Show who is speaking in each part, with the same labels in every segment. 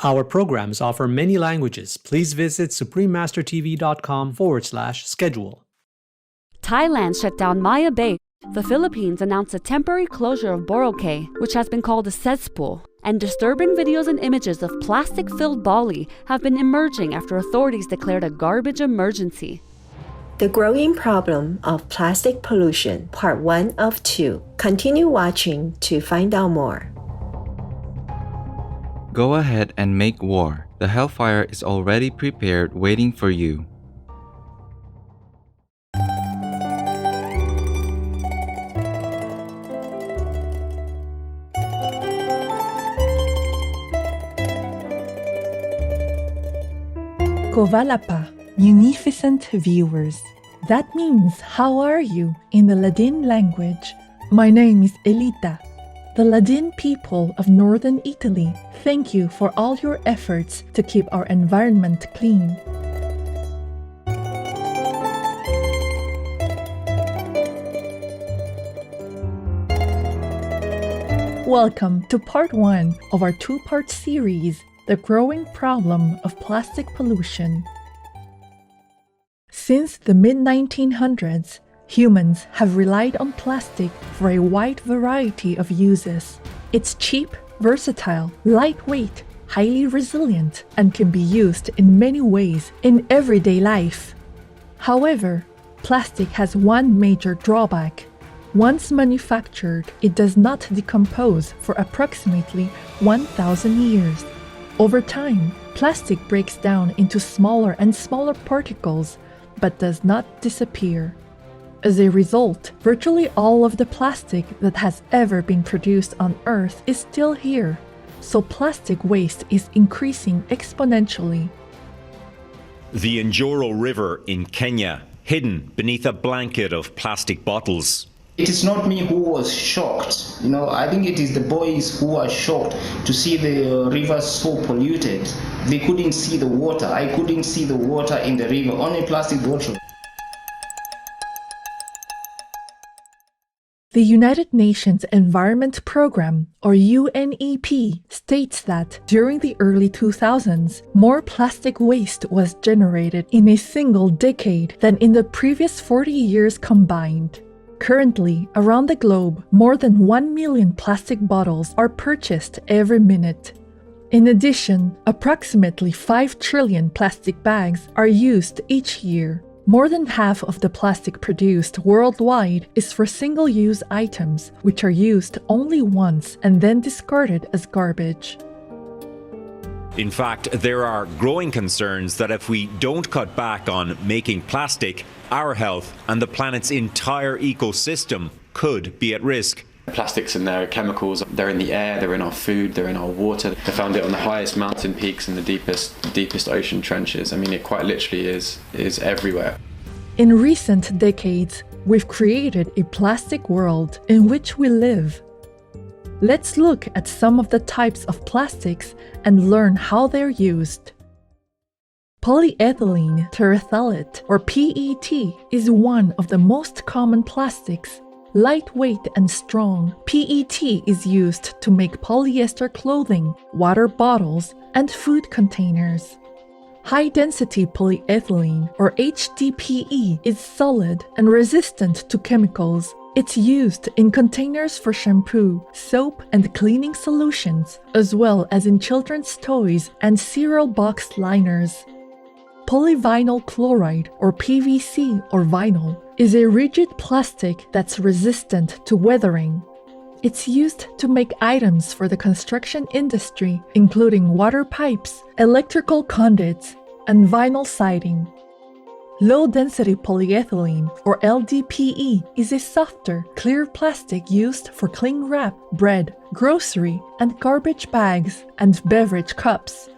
Speaker 1: Our programs offer many languages. Please visit suprememastertv.com/schedule.
Speaker 2: Thailand shut down Maya Bay. The Philippines announced a temporary closure of Boracay, which has been called a cesspool. And disturbing videos and images of plastic-filled Bali have been emerging after authorities declared a garbage emergency.
Speaker 3: The Growing Problem of Plastic Pollution, Part 1 of 2. Continue watching to find out more.
Speaker 4: Go ahead and make war. The hellfire is already prepared waiting for you.
Speaker 5: Kovalapa, munificent viewers. That means how are you in the Ladin language. My name is Elita. The Ladin people of northern Italy thank you for all your efforts to keep our environment clean. Welcome to part 1 of our two-part series, The Growing Problem of Plastic Pollution. Since the mid-1900s, humans have relied on plastic for a wide variety of uses. It's cheap, versatile, lightweight, highly resilient, and can be used in many ways in everyday life. However, plastic has one major drawback. Once manufactured, it does not decompose for approximately 1,000 years. Over time, plastic breaks down into smaller and smaller particles, but does not disappear. As a result, virtually all of the plastic that has ever been produced on Earth is still here, so plastic waste is increasing exponentially.
Speaker 6: The Njoro River in Kenya, hidden beneath a blanket of plastic bottles.
Speaker 7: It is not me who was shocked. I think it is the boys who are shocked to see the river so polluted. They couldn't see the water. I couldn't see the water in the river, only plastic bottle.
Speaker 5: The United Nations Environment Programme, or UNEP, states that during the early 2000s, more plastic waste was generated in a single decade than in the previous 40 years combined. Currently, around the globe, more than 1 million plastic bottles are purchased every minute. In addition, approximately 5 trillion plastic bags are used each year. More than half of the plastic produced worldwide is for single-use items, which are used only once and then discarded as garbage.
Speaker 6: In fact, there are growing concerns that if we don't cut back on making plastic, our health and the planet's entire ecosystem could be at risk.
Speaker 8: Plastics and their chemicals, they're in the air, they're in our food, they're in our water. They found it on the highest mountain peaks and the deepest ocean trenches. I mean, it quite literally is everywhere.
Speaker 5: In recent decades, we've created a plastic world in which we live. Let's look at some of the types of plastics and learn how they're used. Polyethylene terephthalate, or PET, is one of the most common plastics. Light-weight and strong, PET is used to make polyester clothing, water bottles, and food containers. High-density polyethylene, or HDPE, is solid and resistant to chemicals. It's used in containers for shampoo, soap, and cleaning solutions, as well as in children's toys and cereal box liners. Polyvinyl chloride, or PVC or vinyl, is a rigid plastic that's resistant to weathering. It's used to make items for the construction industry, including water pipes, electrical conduits, and vinyl siding. Low-density polyethylene, or LDPE, is a softer, clear plastic used for cling wrap, bread, grocery, and garbage bags, and beverage cups.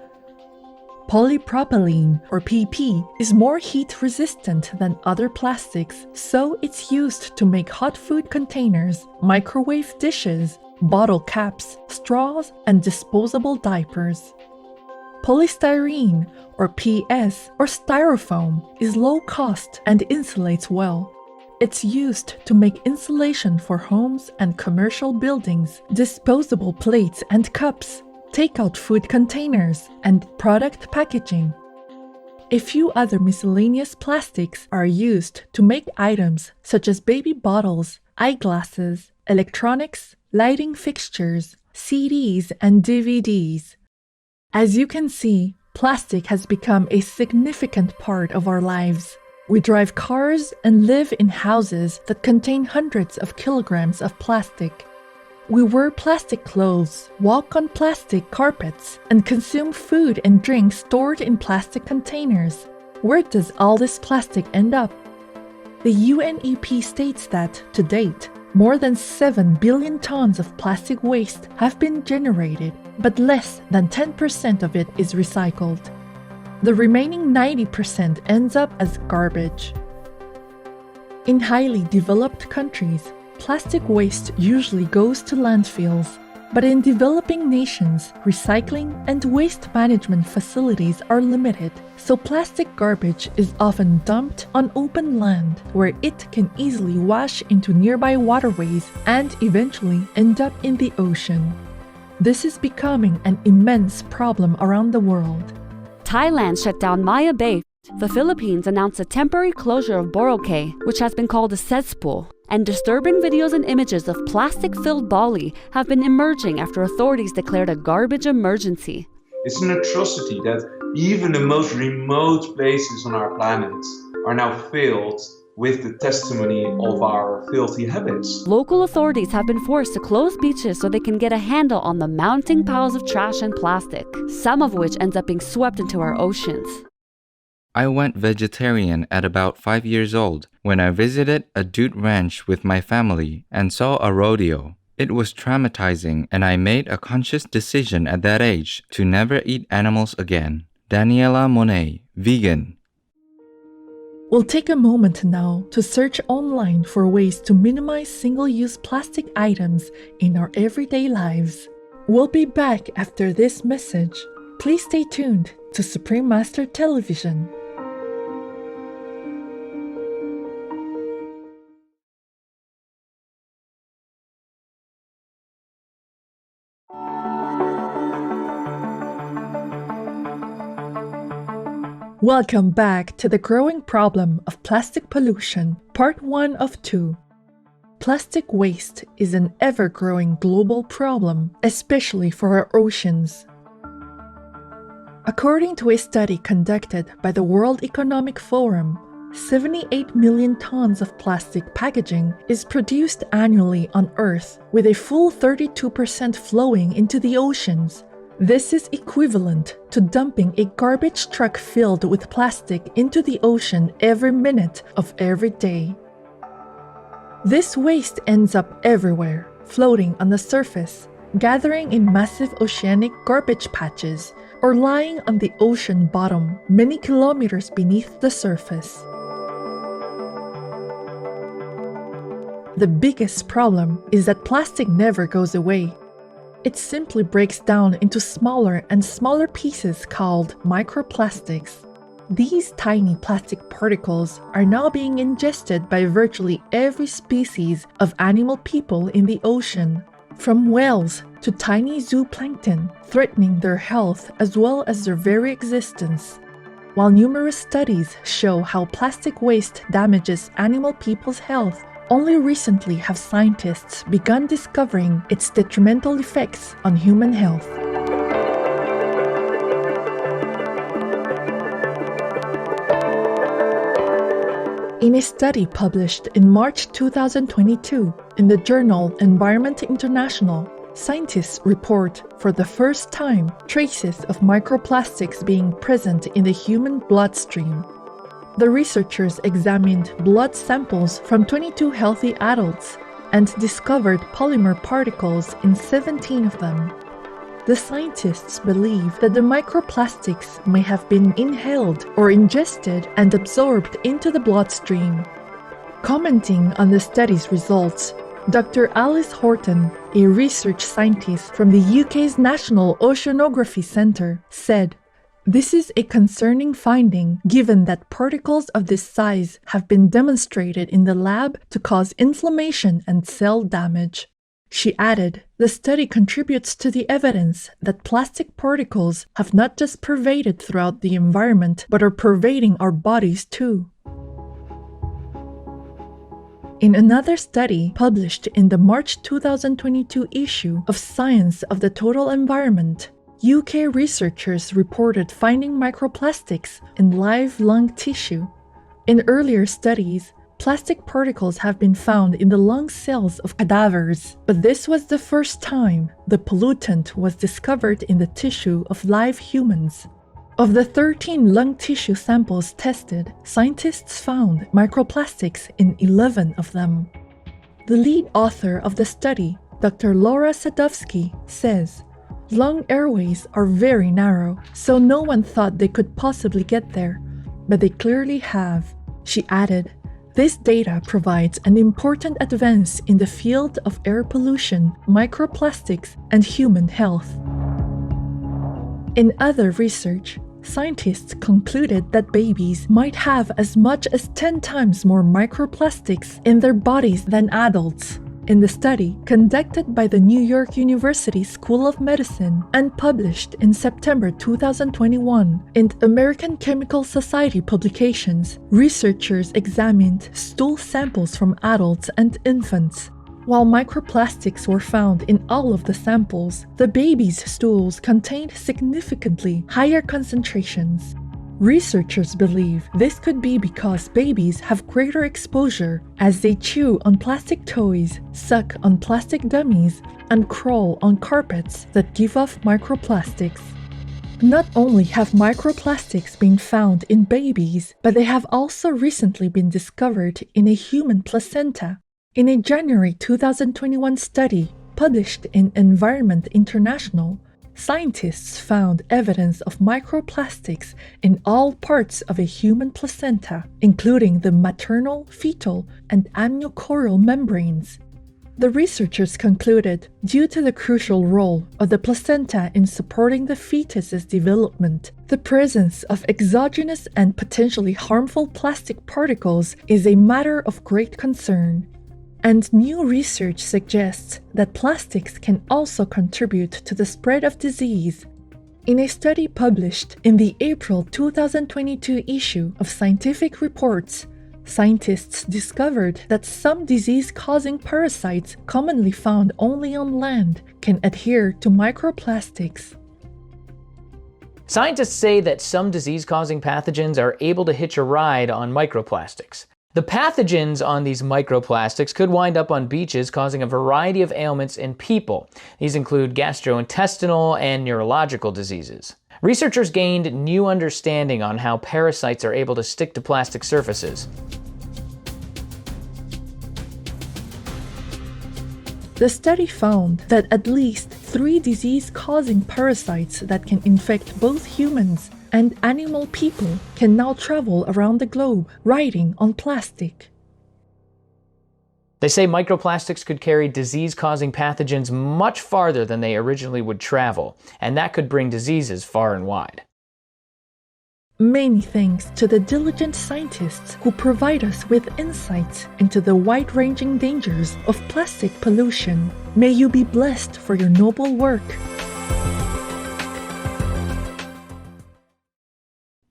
Speaker 5: Polypropylene, or PP, is more heat-resistant than other plastics, so it's used to make hot food containers, microwave dishes, bottle caps, straws, and disposable diapers. Polystyrene, or PS, or styrofoam, is low-cost and insulates well. It's used to make insulation for homes and commercial buildings, disposable plates and cups, takeout food containers, and product packaging. A few other miscellaneous plastics are used to make items such as baby bottles, eyeglasses, electronics, lighting fixtures, CDs, and DVDs. As you can see, plastic has become a significant part of our lives. We drive cars and live in houses that contain hundreds of kilograms of plastic. We wear plastic clothes, walk on plastic carpets, and consume food and drinks stored in plastic containers. Where does all this plastic end up? The UNEP states that, to date, more than 7 billion tons of plastic waste have been generated, but less than 10% of it is recycled. The remaining 90% ends up as garbage. In highly developed countries, plastic waste usually goes to landfills, but in developing nations, recycling and waste management facilities are limited, so plastic garbage is often dumped on open land where it can easily wash into nearby waterways and eventually end up in the ocean. This is becoming an immense problem around the world.
Speaker 2: Thailand shut down Maya Bay. The Philippines announced a temporary closure of Boracay, which has been called a cesspool, and disturbing videos and images of plastic-filled Bali have been emerging after authorities declared a garbage emergency.
Speaker 9: It's an atrocity that even the most remote places on our planet are now filled with the testimony of our filthy habits.
Speaker 2: Local authorities have been forced to close beaches so they can get a handle on the mounting piles of trash and plastic, some of which ends up being swept into our oceans.
Speaker 4: I went vegetarian at about 5 years old when I visited a dude ranch with my family and saw a rodeo. It was traumatizing, and I made a conscious decision at that age to never eat animals again. Daniela Monet, vegan.
Speaker 5: We'll take a moment now to search online for ways to minimize single-use plastic items in our everyday lives. We'll be back after this message. Please stay tuned to Supreme Master Television. Welcome back to the growing problem of plastic pollution, part 1 of 2. Plastic waste is an ever-growing global problem, especially for our oceans. According to a study conducted by the World Economic Forum, 78 million tons of plastic packaging is produced annually on Earth, with a full 32% flowing into the oceans. This is equivalent to dumping a garbage truck filled with plastic into the ocean every minute of every day. This waste ends up everywhere, floating on the surface, gathering in massive oceanic garbage patches, or lying on the ocean bottom many kilometers beneath the surface. The biggest problem is that plastic never goes away. It simply breaks down into smaller and smaller pieces called microplastics. These tiny plastic particles are now being ingested by virtually every species of animal people in the ocean, from whales to tiny zooplankton, threatening their health as well as their very existence. While numerous studies show how plastic waste damages animal people's health, only recently have scientists begun discovering its detrimental effects on human health. In a study published in March 2022 in the journal Environment International, scientists report for the first time traces of microplastics being present in the human bloodstream. The researchers examined blood samples from 22 healthy adults and discovered polymer particles in 17 of them. The scientists believe that the microplastics may have been inhaled or ingested and absorbed into the bloodstream. Commenting on the study's results, Dr. Alice Horton, a research scientist from the UK's National Oceanography Centre, said, "This is a concerning finding given that particles of this size have been demonstrated in the lab to cause inflammation and cell damage. She added, the study contributes to the evidence that plastic particles have not just pervaded throughout the environment, but are pervading our bodies too. In another study published in the March 2022 issue of Science of the Total Environment, UK researchers reported finding microplastics in live lung tissue. In earlier studies, plastic particles have been found in the lung cells of cadavers, but this was the first time the pollutant was discovered in the tissue of live humans. Of the 13 lung tissue samples tested, scientists found microplastics in 11 of them. The lead author of the study, Dr. Laura Sadowski, says, lung airways are very narrow, so no one thought they could possibly get there, but they clearly have. She added, this data provides an important advance in the field of air pollution, microplastics, and human health. In other research, scientists concluded that babies might have as much as 10 times more microplastics in their bodies than adults. In the study conducted by the New York University School of Medicine and published in September 2021 in American Chemical Society publications, researchers examined stool samples from adults and infants. While microplastics were found in all of the samples, the babies' stools contained significantly higher concentrations. Researchers believe this could be because babies have greater exposure as they chew on plastic toys, suck on plastic dummies, and crawl on carpets that give off microplastics. Not only have microplastics been found in babies, but they have also recently been discovered in a human placenta. In a January 2021 study published in Environment International, scientists found evidence of microplastics in all parts of a human placenta, including the maternal, fetal, and amniochoral membranes. The researchers concluded, due to the crucial role of the placenta in supporting the fetus's development, the presence of exogenous and potentially harmful plastic particles is a matter of great concern. And new research suggests that plastics can also contribute to the spread of disease. In a study published in the April 2022 issue of Scientific Reports, scientists discovered that some disease-causing parasites commonly found only on land can adhere to microplastics.
Speaker 10: Scientists say that some disease-causing pathogens are able to hitch a ride on microplastics. The pathogens on these microplastics could wind up on beaches, causing a variety of ailments in people. These include gastrointestinal and neurological diseases. Researchers gained new understanding on how parasites are able to stick to plastic surfaces.
Speaker 5: The study found that at least 3 disease-causing parasites that can infect both humans and animal people can now travel around the globe riding on plastic.
Speaker 10: They say microplastics could carry disease-causing pathogens much farther than they originally would travel, and that could bring diseases far and wide.
Speaker 5: Many thanks to the diligent scientists who provide us with insights into the wide-ranging dangers of plastic pollution. May you be blessed for your noble work.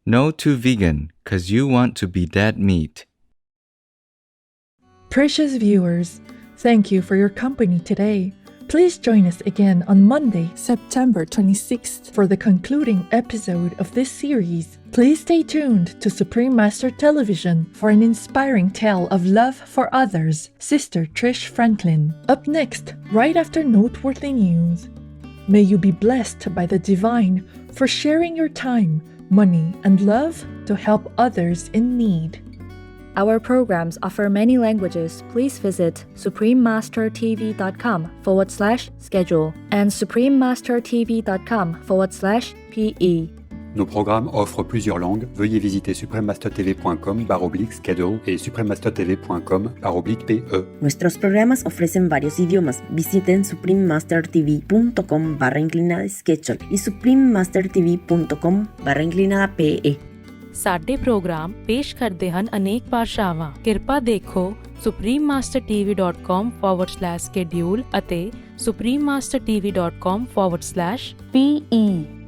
Speaker 4: No to vegan, 'cause you want to be dead meat.
Speaker 5: Precious viewers, thank you for your company today. Please join us again on Monday, September 26th for the concluding episode of this series. Please stay tuned to Supreme Master Television for an inspiring tale of love for others, Sister Trish Franklin. Up next, right after noteworthy news. May you be blessed by the divine for sharing your time, money, and love to help others in need.
Speaker 11: Our programs offer many languages. Please visit suprememastertv.com/schedule and suprememastertv.com/PE.
Speaker 12: Nos programmes offrent plusieurs langues. Veuillez visiter suprememastertv.com/schedule et suprememastertv.com/PE.
Speaker 13: Nuestros programas ofrecen varios idiomas. Visiten suprememastertv.com/schedule y suprememastertv.com/PE.
Speaker 14: ਸਾਡੇ programme ਪੇਸ਼ ਕਰਦੇ ਹਨ ਅਨੇਕ ਭਾਸ਼ਾਵਾਂ। ਕਿਰਪਾ ਦੇਖੋ suprememastertv.com/schedule ਅਤੇ suprememastertv.com/PE